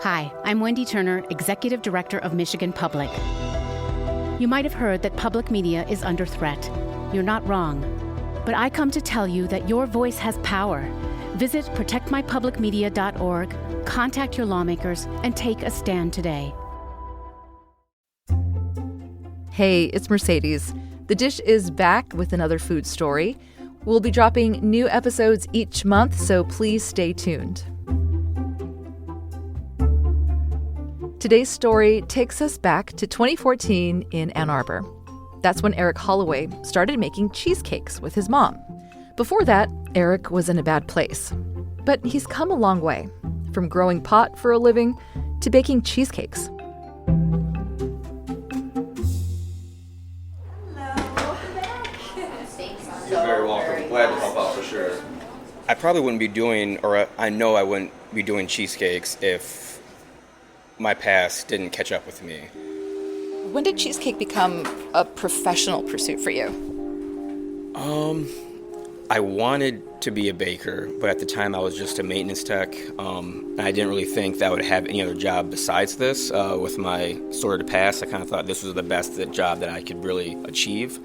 Hi, I'm Wendy Turner, Executive Director of Michigan Public. You might have heard that public media is under threat. You're not wrong. But I come to tell you that your voice has power. Visit protectmypublicmedia.org, contact your lawmakers, and take a stand today. Hey, it's Mercedes. The Dish is back with another food story. We'll be dropping new episodes each month, so please stay tuned. Today's story takes us back to 2014 in Ann Arbor. That's when Eric Holloway started making cheesecakes with his mom. Before that, Eric was in a bad place. But he's come a long way, from growing pot for a living to baking cheesecakes. You're very welcome. Glad to help out for sure. I probably wouldn't be doing, or I know I wouldn't be doing cheesecakes if my past didn't catch up with me. When did cheesecake become a professional pursuit for you? I wanted to be a baker, but at the time I was just a maintenance tech. And I didn't really think that I would have any other job besides this. With my sordid past, I kind of thought this was the best job that I could really achieve.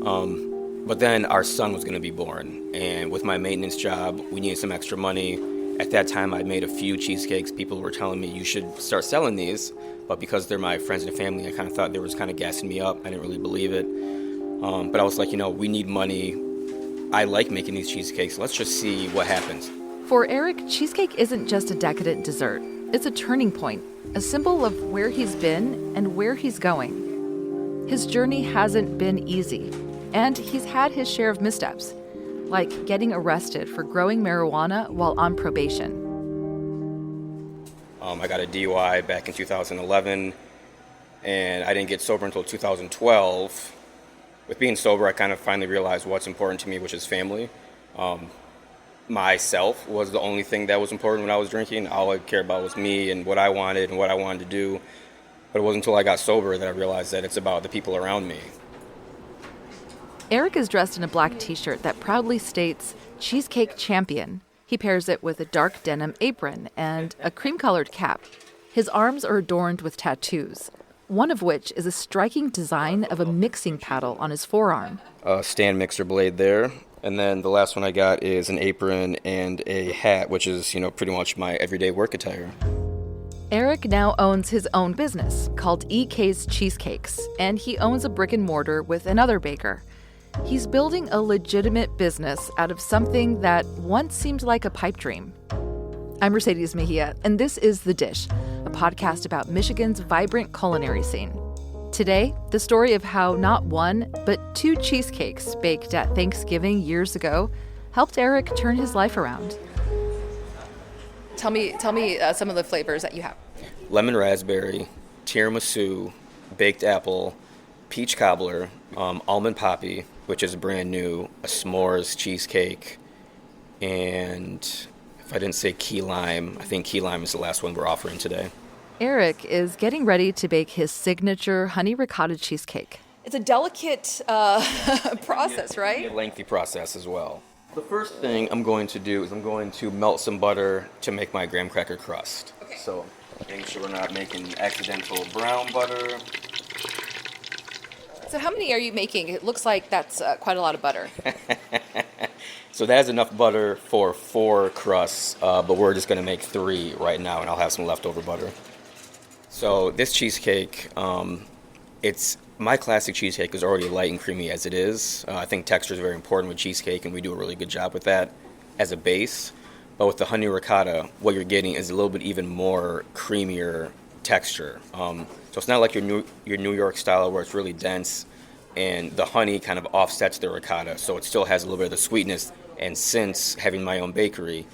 But then our son was going to be born, and with my maintenance job, we needed some extra money. At that time, I'd made a few cheesecakes. People were telling me, you should start selling these, but because they're my friends and family, I kind of thought they were kind of gassing me up. I didn't really believe it. But I was like, we need money. I like making these cheesecakes. Let's just see what happens. For Eric, cheesecake isn't just a decadent dessert. It's a turning point, a symbol of where he's been and where he's going. His journey hasn't been easy. And he's had his share of missteps, like getting arrested for growing marijuana while on probation. I got a DUI back in 2011, and I didn't get sober until 2012. With being sober, I kind of finally realized what's important to me, which is family. Myself was the only thing that was important when I was drinking. All I cared about was me and what I wanted to do. But it wasn't until I got sober that I realized that it's about the people around me. Eric is dressed in a black t-shirt that proudly states Cheesecake Champion. He pairs it with a dark denim apron and a cream-colored cap. His arms are adorned with tattoos, one of which is a striking design of a mixing paddle on his forearm. A stand mixer blade there. And then the last one I got is an apron and a hat, which is, pretty much my everyday work attire. Eric now owns his own business called EK's Cheesecakes, and he owns a brick and mortar with another baker. He's building a legitimate business out of something that once seemed like a pipe dream. I'm Mercedes Mejia, and this is The Dish, a podcast about Michigan's vibrant culinary scene. Today, the story of how not one, but 2 cheesecakes baked at Thanksgiving years ago helped Eric turn his life around. Tell me some of the flavors that you have. Lemon raspberry, tiramisu, baked apple, peach cobbler, almond poppy, which is brand new, a s'mores cheesecake, and if I didn't say key lime, I think key lime is the last one we're offering today. Eric is getting ready to bake his signature honey ricotta cheesecake. It's a delicate process, right? A lengthy process as well. The first thing I'm going to do is I'm going to melt some butter to make my graham cracker crust. Okay. So make sure we're not making accidental brown butter. So how many are you making? It looks like that's quite a lot of butter. So that is enough butter for 4 crusts, but we're just going to make 3 right now, and I'll have some leftover butter. So this cheesecake, my classic cheesecake is already light and creamy as it is. I think texture is very important with cheesecake, and we do a really good job with that as a base. But with the honey ricotta, what you're getting is a little bit even more creamier texture. So it's not like your New York style where it's really dense and the honey kind of offsets the ricotta, so it still has a little bit of the sweetness. And since having my own bakery,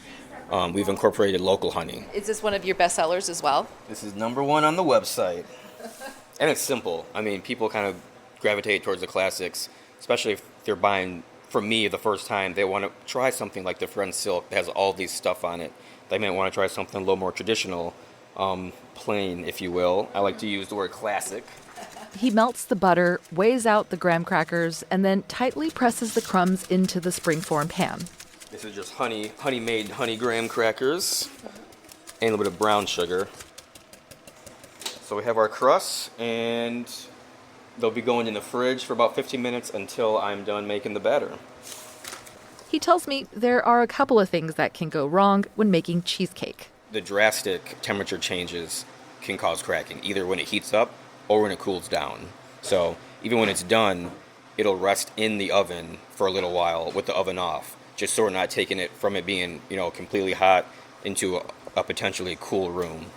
we've incorporated local honey. Is this one of your best sellers as well? This is number 1 on the website. And it's simple. I mean, people kind of gravitate towards the classics, especially if they're buying, for me, the first time. They want to try something like the French silk that has all these stuff on it. They may want to try something a little more traditional, plain, if you will. I like to use the word classic. He melts the butter, weighs out the graham crackers, and then tightly presses the crumbs into the springform pan. This is just honey-made honey graham crackers and a little bit of brown sugar. So we have our crusts, and they'll be going in the fridge for about 15 minutes until I'm done making the batter. He tells me there are a couple of things that can go wrong when making cheesecake. The drastic temperature changes can cause cracking, either when it heats up or when it cools down. So even when it's done, it'll rest in the oven for a little while with the oven off, just so we're not taking it from it being, completely hot into a potentially cool room.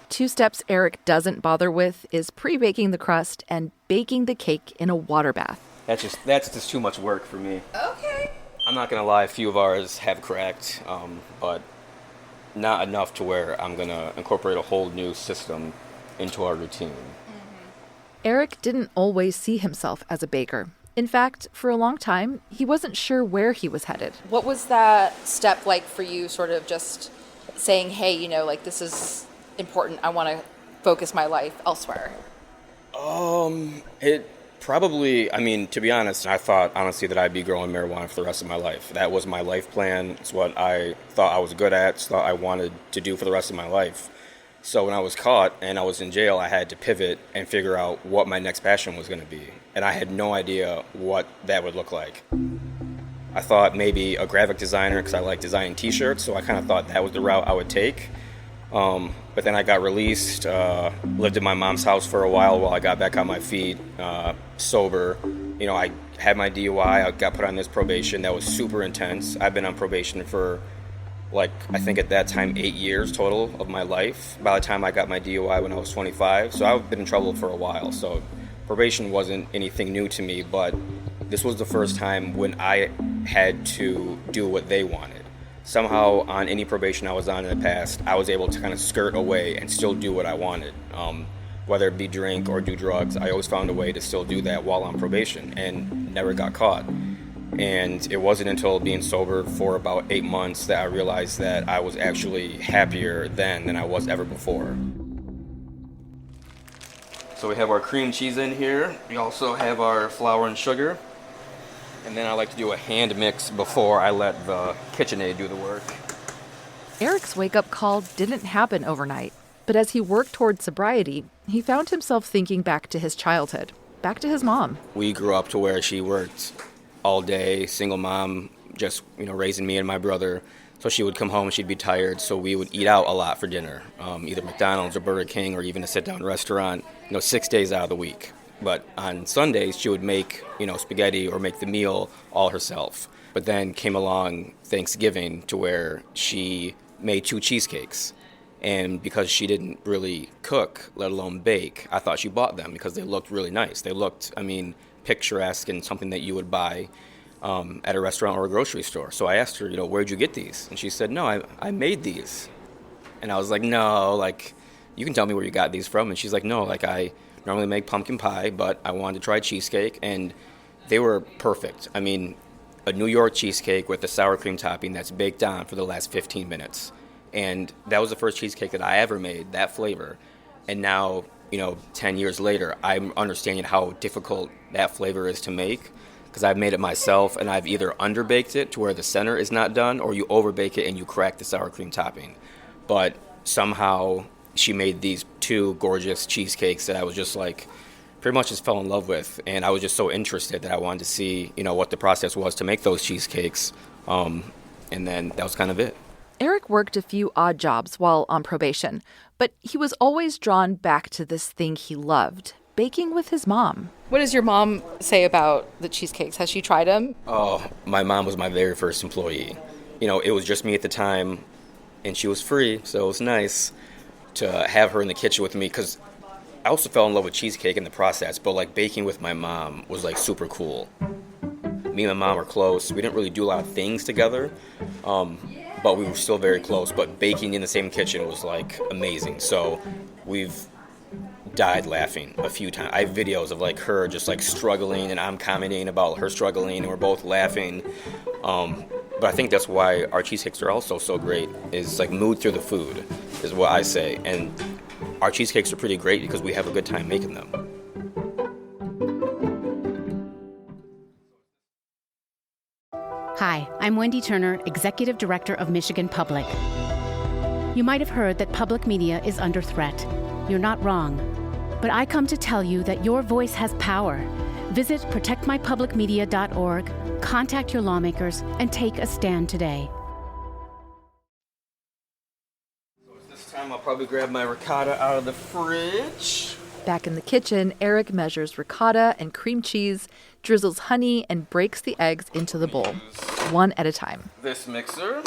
2 steps Eric doesn't bother with is pre-baking the crust and baking the cake in a water bath. That's just too much work for me. Okay. I'm not going to lie, a few of ours have cracked, but not enough to where I'm going to incorporate a whole new system into our routine. Eric didn't always see himself as a baker. In fact, for a long time, he wasn't sure where he was headed. What was that step like for you, sort of just saying, hey, this is important, I want to focus my life elsewhere? It probably, to be honest, I thought, honestly, that I'd be growing marijuana for the rest of my life. That was my life plan. It's what I thought I was good at. It's what I wanted to do for the rest of my life. So when I was caught and I was in jail, I had to pivot and figure out what my next passion was going to be. And I had no idea what that would look like. I thought maybe a graphic designer, because I like designing t-shirts, so I kind of thought that was the route I would take. But then I got released, lived in my mom's house for a while I got back on my feet, sober. I had my DUI, I got put on this probation that was super intense. I've been on probation for, I think at that time, 8 years total of my life, by the time I got my DUI when I was 25. So I've been in trouble for a while. So probation wasn't anything new to me, but this was the first time when I had to do what they wanted. Somehow, on any probation I was on in the past, I was able to kind of skirt away and still do what I wanted. Whether it be drink or do drugs, I always found a way to still do that while on probation and never got caught. And it wasn't until being sober for about 8 months that I realized that I was actually happier then than I was ever before. So we have our cream cheese in here. We also have our flour and sugar. And then I like to do a hand mix before I let the KitchenAid do the work. Eric's wake-up call didn't happen overnight, but as he worked toward sobriety, he found himself thinking back to his childhood, back to his mom. We grew up to where she worked all day, single mom, just raising me and my brother. So she would come home and she'd be tired, so we would eat out a lot for dinner, either McDonald's or Burger King or even a sit-down restaurant, 6 days out of the week. But on Sundays, she would make, spaghetti or make the meal all herself. But then came along Thanksgiving to where she made 2 cheesecakes. And because she didn't really cook, let alone bake, I thought she bought them because they looked really nice. They looked, picturesque and something that you would buy at a restaurant or a grocery store. So I asked her, where'd you get these? And she said, no, I made these. And I was like, no, you can tell me where you got these from. And she's like, no, I normally make pumpkin pie, but I wanted to try cheesecake, and they were perfect. A New York cheesecake with a sour cream topping that's baked on for the last 15 minutes. And that was the first cheesecake that I ever made, that flavor. And now, 10 years later, I'm understanding how difficult that flavor is to make, because I've made it myself, and I've either underbaked it to where the center is not done, or you overbake it and you crack the sour cream topping. But somehow she made these 2 gorgeous cheesecakes that I was just pretty much just fell in love with. And I was just so interested that I wanted to see, what the process was to make those cheesecakes. And then that was kind of it. Eric worked a few odd jobs while on probation, but he was always drawn back to this thing he loved, baking with his mom. What does your mom say about the cheesecakes? Has she tried them? Oh, my mom was my very first employee. It was just me at the time, and she was free, so it was nice to have her in the kitchen with me, because I also fell in love with cheesecake in the process, but baking with my mom was super cool. Me and my mom were close. We didn't really do a lot of things together, but we were still very close. But baking in the same kitchen was amazing. So we've died laughing a few times. I have videos of her just struggling, and I'm commenting about her struggling, and we're both laughing. But I think that's why our cheesecakes are also so great, is mood through the food, is what I say. And our cheesecakes are pretty great because we have a good time making them. Hi, I'm Wendy Turner, Executive Director of Michigan Public. You might have heard that public media is under threat. You're not wrong. But I come to tell you that your voice has power. Visit protectmypublicmedia.org, contact your lawmakers, and take a stand today. This time I'll probably grab my ricotta out of the fridge. Back in the kitchen, Eric measures ricotta and cream cheese, drizzles honey, and breaks the eggs into the bowl, one at a time. This mixer.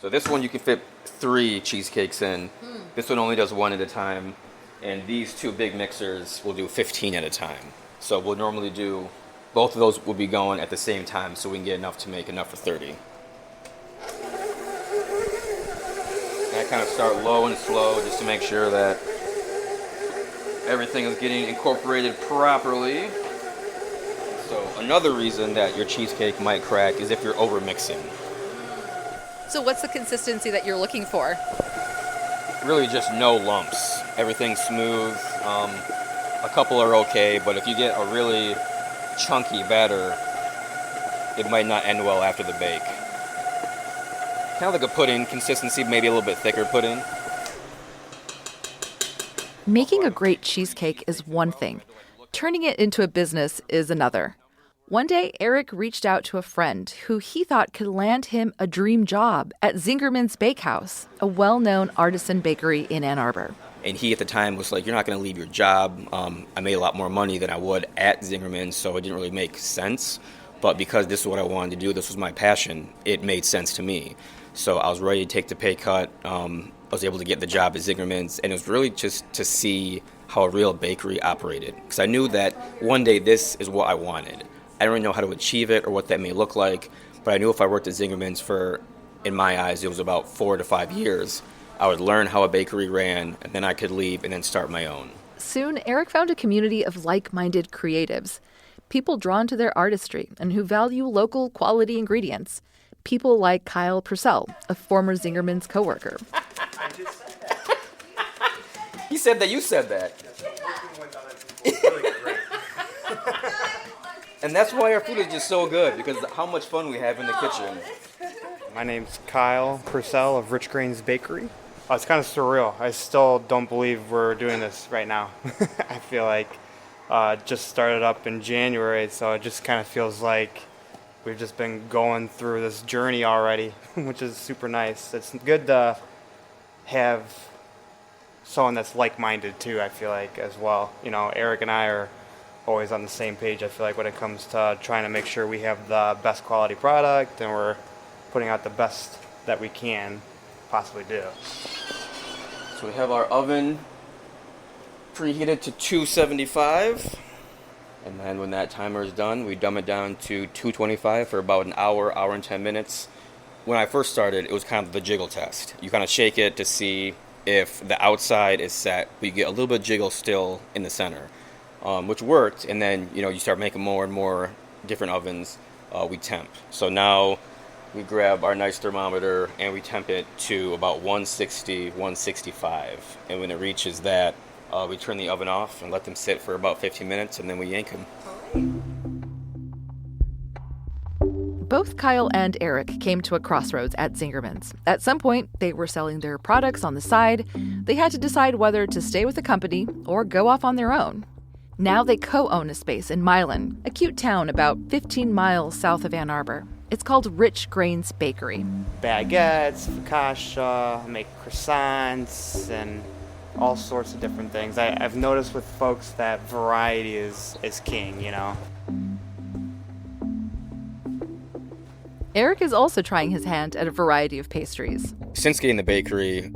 So this one you can fit 3 cheesecakes in. This one only does 1 at a time. And these 2 big mixers will do 15 at a time. So we'll normally do, both of those will be going at the same time so we can get enough to make enough for 30. And I kind of start low and slow just to make sure that everything is getting incorporated properly. So another reason that your cheesecake might crack is if you're over mixing. So what's the consistency that you're looking for? Really just no lumps. Everything's smooth. A couple are okay, but if you get a really chunky batter, it might not end well after the bake. Kind of like a pudding consistency, maybe a little bit thicker pudding. Making a great cheesecake is one thing. Turning it into a business is another. One day, Eric reached out to a friend who he thought could land him a dream job at Zingerman's Bakehouse, a well-known artisan bakery in Ann Arbor. And he at the time was like, you're not going to leave your job. I made a lot more money than I would at Zingerman's, so it didn't really make sense. But because this is what I wanted to do, this was my passion, it made sense to me. So I was ready to take the pay cut. I was able to get the job at Zingerman's, and it was really just to see how a real bakery operated. Because I knew that one day this is what I wanted. I don't really know how to achieve it or what that may look like, but I knew if I worked at Zingerman's for, in my eyes, it was about 4 to 5 years, I would learn how a bakery ran, and then I could leave and then start my own. Soon, Eric found a community of like-minded creatives, people drawn to their artistry and who value local quality ingredients. People like Kyle Purcell, a former Zingerman's coworker. I just said that. He said that you said that. It's really great. And that's why our food is just so good, because how much fun we have in the kitchen. My name's Kyle Purcell of Rich Grains Bakery. It's kind of surreal. I still don't believe we're doing this right now. I feel like just started up in January, so it just kind of feels like we've just been going through this journey already, which is super nice. It's good to have someone that's like-minded too, I feel like, as well. You know, Eric and I are always on the same page, I feel like, when it comes to trying to make sure we have the best quality product and we're putting out the best that we can possibly do. So we have our oven preheated to 275. And then when that timer is done, we dumb it down to 225 for about an hour, hour and 10 minutes. When I first started, it was kind of the jiggle test. You kind of shake it to see if the outside is set, but you get a little bit of jiggle still in the center, which worked. And then, you start making more and more different ovens. We temp. So now we grab our nice thermometer and we temp it to about 160, 165. And when it reaches that, we turn the oven off and let them sit for about 15 minutes, and then we yank them. Both Kyle and Eric came to a crossroads at Zingerman's. At some point, they were selling their products on the side. They had to decide whether to stay with the company or go off on their own. Now they co-own a space in Milan, a cute town about 15 miles south of Ann Arbor. It's called Rich Grains Bakery. Baguettes, focaccia, make croissants, and all sorts of different things. I've noticed with folks that variety is king, Eric is also trying his hand at a variety of pastries. Since getting the bakery,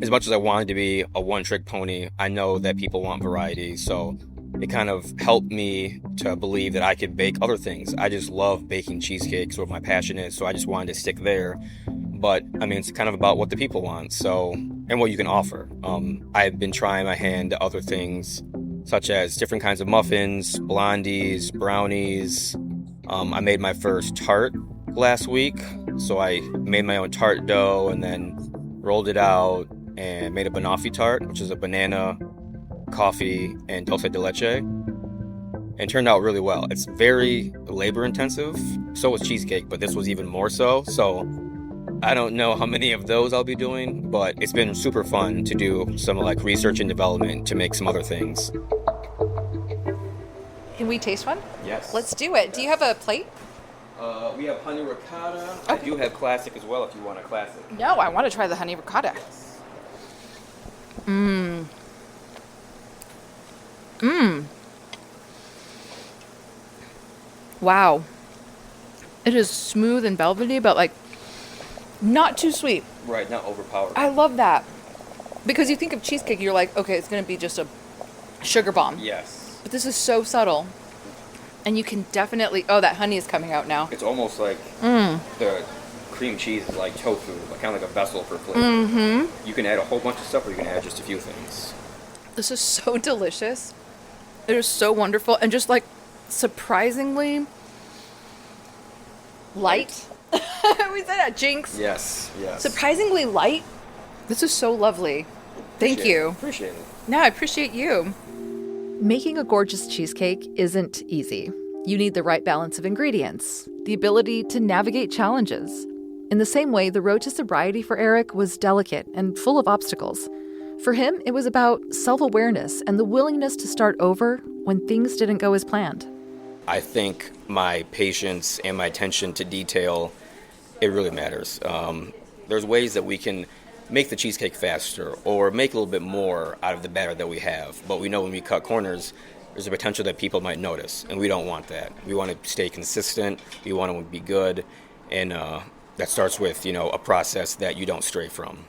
as much as I wanted to be a one-trick pony, I know that people want variety, so it kind of helped me to believe that I could bake other things. I just love baking cheesecakes, what my passion is, so I just wanted to stick there. But, it's kind of about what the people want, and what you can offer. I've been trying my hand at other things, such as different kinds of muffins, blondies, brownies. I made my first tart last week, so I made my own tart dough and then rolled it out and made a banoffee tart, which is a banana, coffee, and dulce de leche. And it turned out really well. It's very labor intensive. So was cheesecake, but this was even more so. So I don't know how many of those I'll be doing, but it's been super fun to do some like research and development to make some other things. Can we taste one? Yes. Let's do it. Do you have a plate? We have honey ricotta. Okay. I do have classic as well if you want a classic. No, I want to try the honey ricotta. Wow. It is smooth and velvety, but like not too sweet. Right, not overpowered. I love that. Because you think of cheesecake, you're like, okay, it's going to be just a sugar bomb. Yes. But this is so subtle. And you can definitely, oh, that honey is coming out now. It's almost like the cream cheese is like tofu, like kind of like a vessel for flavor. Mm-hmm. You can add a whole bunch of stuff or you can add just a few things. This is so delicious. It is so wonderful and just like surprisingly light. We said that, Jinx. Yes, yes. Surprisingly light. This is so lovely. Thank you. Appreciate it. No, I appreciate you. Making a gorgeous cheesecake isn't easy. You need the right balance of ingredients, the ability to navigate challenges. In the same way, the road to sobriety for Eric was delicate and full of obstacles. For him, it was about self-awareness and the willingness to start over when things didn't go as planned. I think my patience and my attention to detail, it really matters. There's ways that we can make the cheesecake faster or make a little bit more out of the batter that we have. But we know when we cut corners, there's a potential that people might notice, and we don't want that. We want to stay consistent. We want to be good, and that starts with, a process that you don't stray from.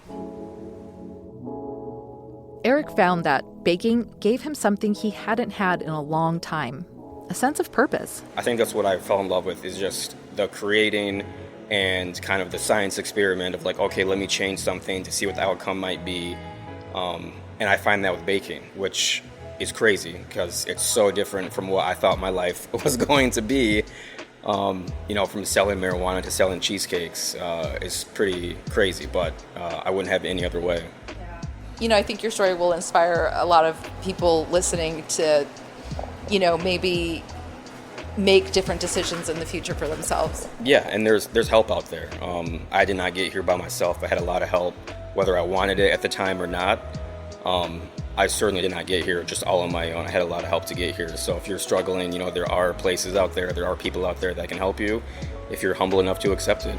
Eric found that baking gave him something he hadn't had in a long time, a sense of purpose. I think that's what I fell in love with, is just the creating and kind of the science experiment of like, okay, let me change something to see what the outcome might be. And I find that with baking, which is crazy because it's so different from what I thought my life was going to be. From selling marijuana to selling cheesecakes is pretty crazy, but I wouldn't have it any other way. I think your story will inspire a lot of people listening to, maybe make different decisions in the future for themselves. Yeah, and there's help out there. I did not get here by myself. I had a lot of help, whether I wanted it at the time or not. I certainly did not get here just all on my own. I had a lot of help to get here. So if you're struggling, there are places out there, there are people out there that can help you if you're humble enough to accept it.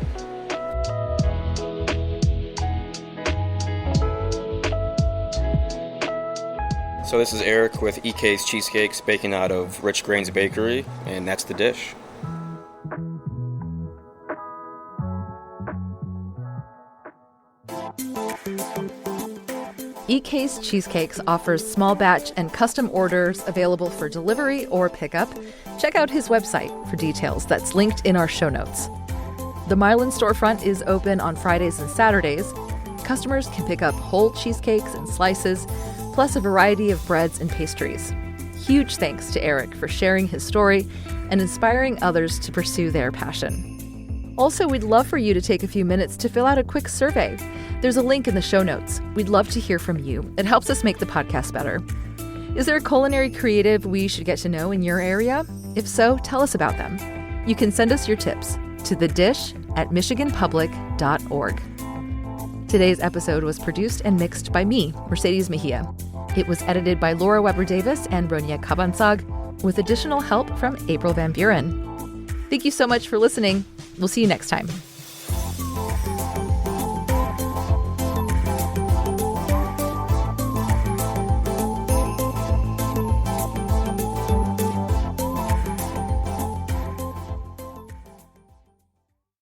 So this is Eric with EK's Cheesecakes, baking out of Rich Grains Bakery, and that's TheDish. EK's Cheesecakes offers small batch and custom orders available for delivery or pickup. Check out his website for details. That's linked in our show notes. The Milan storefront is open on Fridays and Saturdays. Customers can pick up whole cheesecakes and slices, plus a variety of breads and pastries. Huge thanks to Eric for sharing his story and inspiring others to pursue their passion. Also, we'd love for you to take a few minutes to fill out a quick survey. There's a link in the show notes. We'd love to hear from you. It helps us make the podcast better. Is there a culinary creative we should get to know in your area? If so, tell us about them. You can send us your tips to TheDish@michiganpublic.org. Today's episode was produced and mixed by me, Mercedes Mejia. It was edited by Laura Weber-Davis and Ronya Kabansag, with additional help from April Van Buren. Thank you so much for listening. We'll see you next time.